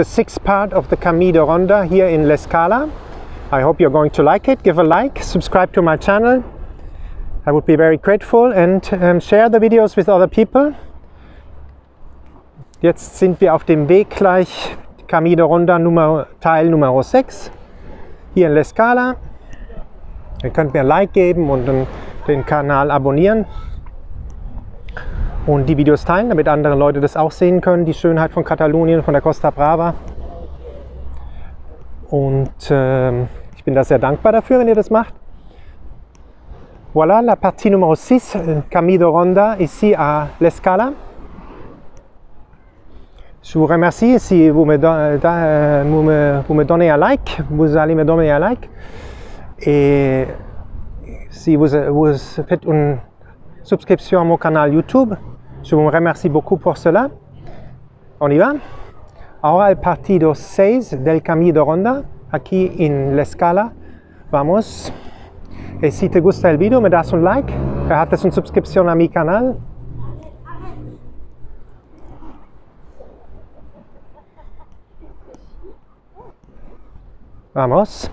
the 6th part of the Cami de Ronda here in L'Escala. I hope you're going to like it. Give a like, subscribe to my channel. I would be very grateful, and share the videos with other people. Jetzt sind wir auf dem Weg gleich Cami de Ronda Teil Nummer 6 hier in L'Escala. Ihr könnt mir ein Like geben und den Kanal abonnieren und die Videos teilen, damit andere Leute das auch sehen können, die Schönheit von Katalonien, von der Costa Brava. Und ich bin da sehr dankbar dafür, wenn ihr das macht. Voilà, la partie numéro 6, Cami de Ronda, ici à L'Escala. Je vous remercie si vous me donnez un like, vous allez me donner un like. Et si vous faites une subscription à mon canal YouTube, je vous remercie beaucoup pour cela. On y va. Ahora el partido 6 del Cami de Ronda, aquí en L'Escala. Vamos. Y si te gusta el video, me das un like, haces una suscripción a mi canal. Vamos.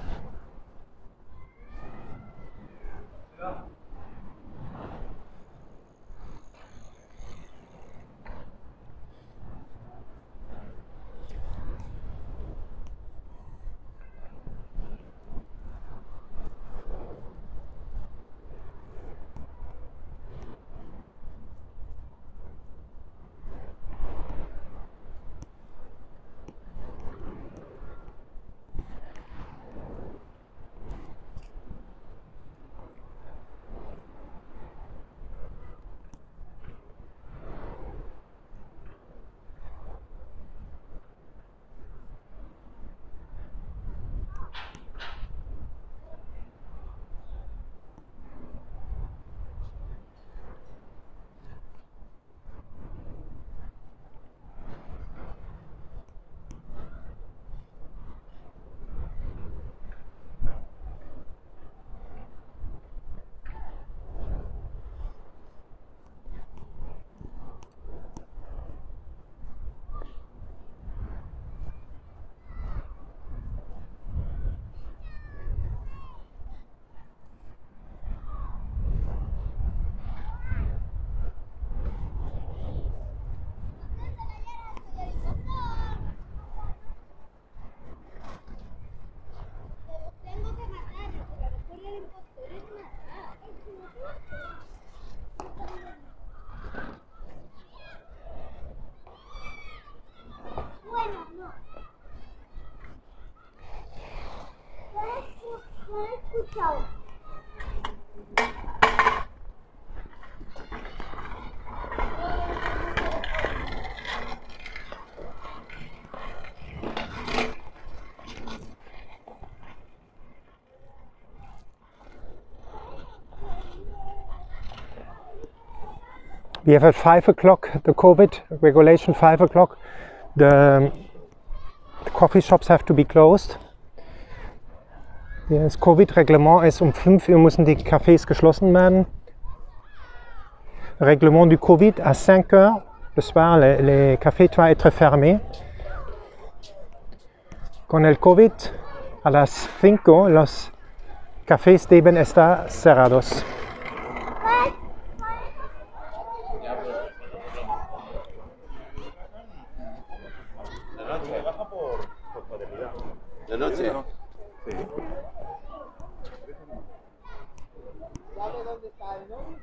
We have at 5 o'clock the COVID regulation, 5 o'clock. The coffee shops have to be closed. Das Covid-Reglement ist, um 5 Uhr müssen die Cafés geschlossen werden. Règlement du Covid, à 5 heures le soir, les cafés doivent être fermés. Con el Covid, a las 5 los cafés deben estar cerrados. ¿De noche? Sí. ¿Sabe dónde está el novio?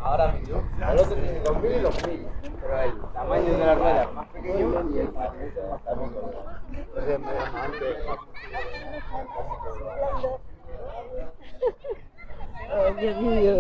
Ahora mismo, el otro tiene 2000 y 2000, pero el tamaño de la rueda es más pequeño y el parabrisas es más pequeño. Entonces es más grande. Oh, Dios mío.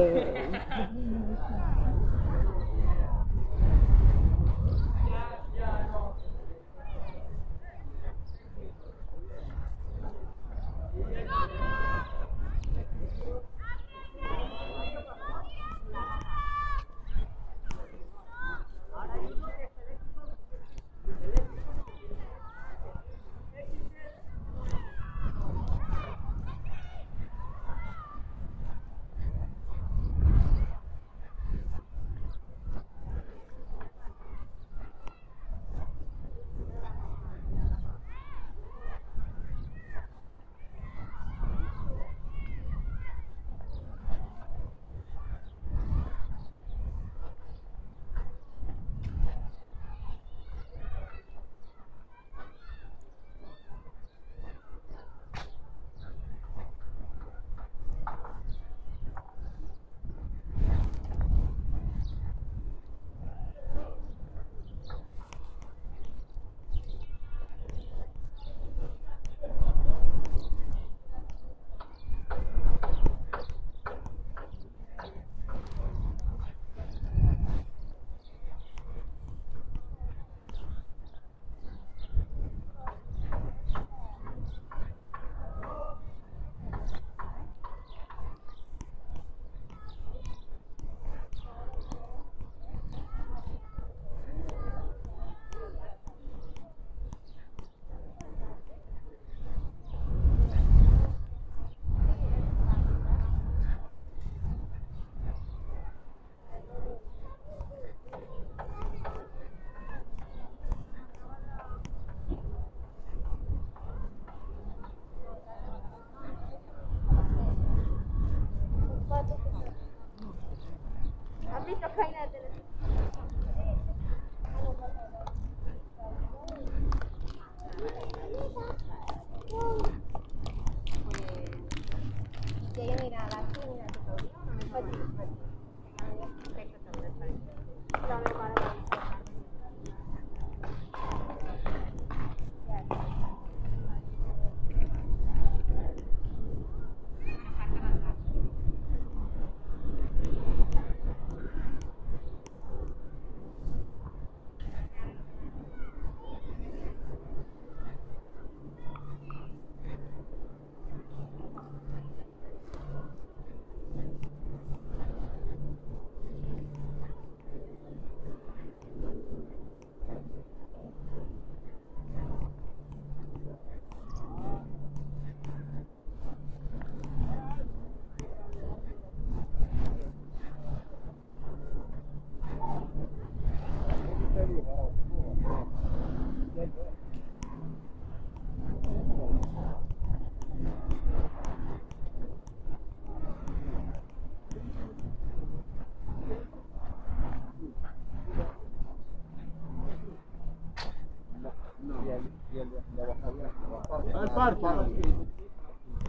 El parque.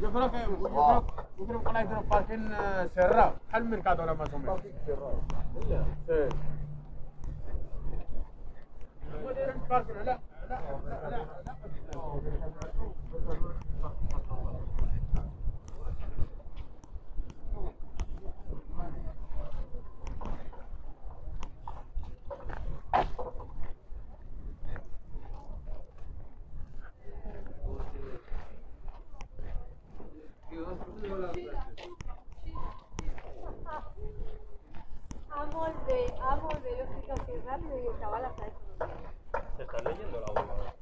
Yo creo que con la hidroparque cerrado, al mercado ahora más o menos. Cerrado. Sí. El parque, la. Amo el velocidad así rápido y el chaval hasta eso. Se está leyendo la bola.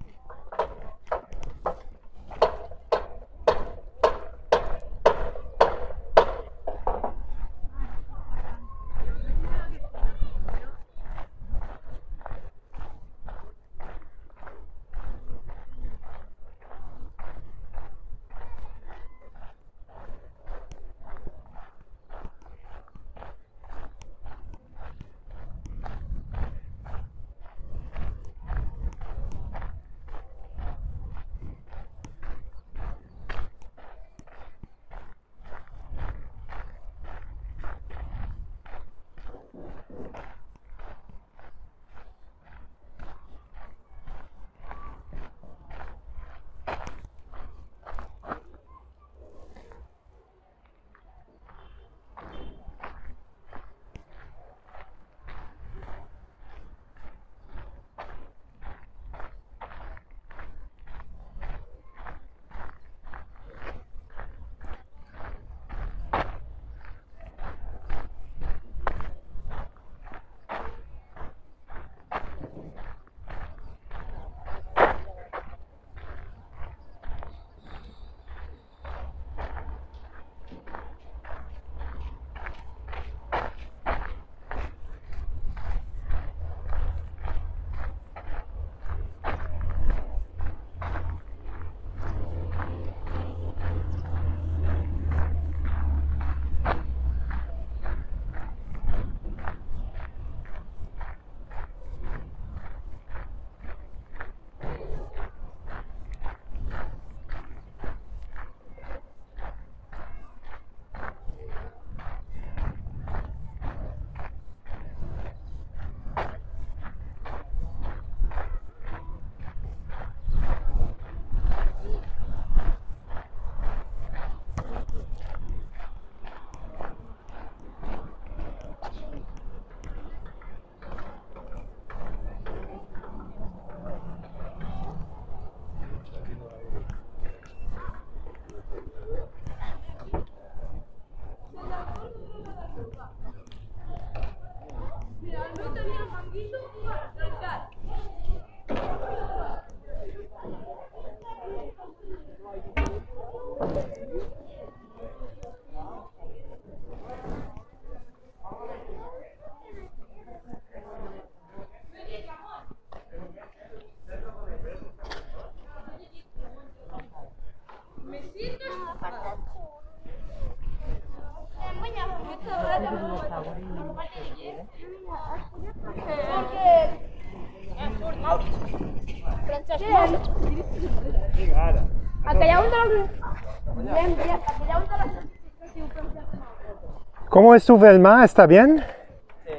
¿Cómo estuvo el mar? ¿Está bien? Sí.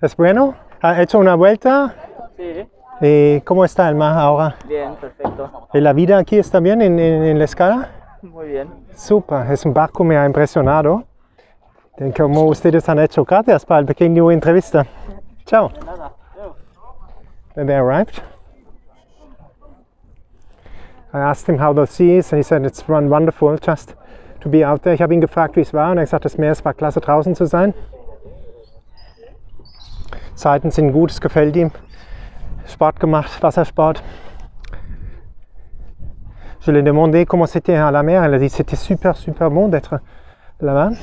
¿Es bueno? ¿Ha hecho una vuelta? Sí. ¿Y cómo está el mar ahora? Bien, perfecto. ¿Y la vida aquí está bien en la escala? Muy bien. Super, es un barco, me ha impresionado. Como ustedes han hecho, gracias para el pequeño entrevista. Chao. Nada. When they arrived, I asked him how the sea is and he said it's wonderful just to be out there. Ich habe ihn gefragt, wie es war und er hat gesagt, das Meer war klasse draußen zu sein. Zeiten sind gut, es gefällt ihm. Sport gemacht, Wassersport. Je lui ai demandé comment c'était à la mer. Elle a dit c'était super bon d'être là-bas.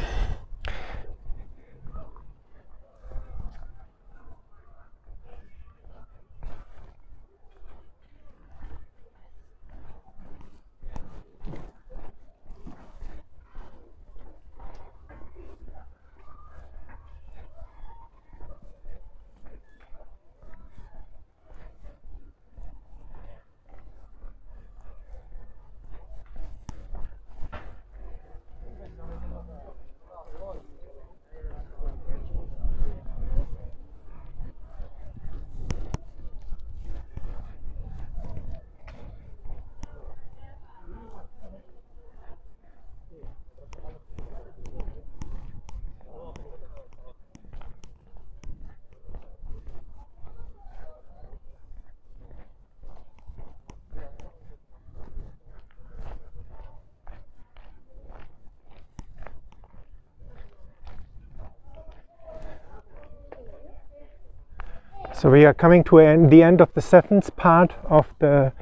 So we are coming to the end of the 7th part of the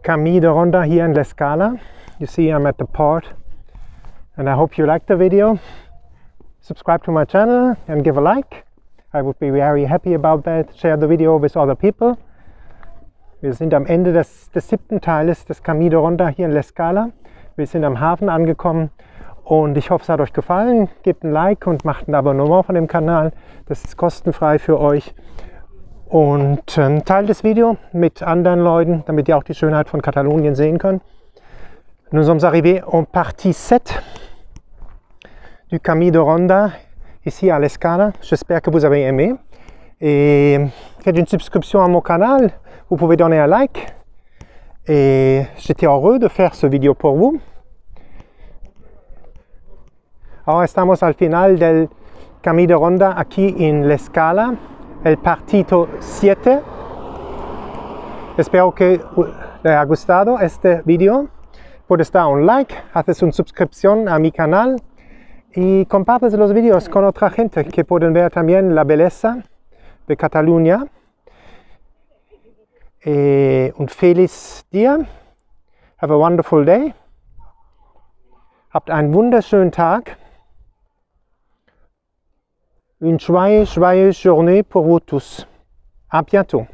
Cami de Ronda here in Escala. You see I'm at the port and I hope you liked the video. Subscribe to my channel and give a like. I would be very happy about that. Share the video with other people. Wir sind am Ende des 7. Teiles des Cami de Ronda hier in Escala. Wir sind am Hafen angekommen und ich hoffe, es hat euch gefallen. Gebt ein Like und macht ein Abonnement von dem Kanal. Das ist kostenfrei für euch. Und teilt das Video mit anderen Leuten, damit ihr auch die Schönheit von Katalonien sehen könnt. Nous sommes arrivés en partie 7 du Cami de Ronda, ici à l'Escala. J'espère que vous avez aimé. Et faites une subscription à mon canal, vous pouvez donner un like. Et j'étais heureux de faire ce vidéo pour vous. Ahora estamos al final del Cami de Ronda aquí en l'Escala. El partido 7. Espero que les haya gustado este video. Puedes dar un like, haces una suscripción a mi canal y compartes los videos con otra gente que pueden ver también la belleza de Catalunya. Un feliz día. Have a wonderful day. Habt einen wunderschönen Tag. Une joyeuse journée pour vous tous. À bientôt.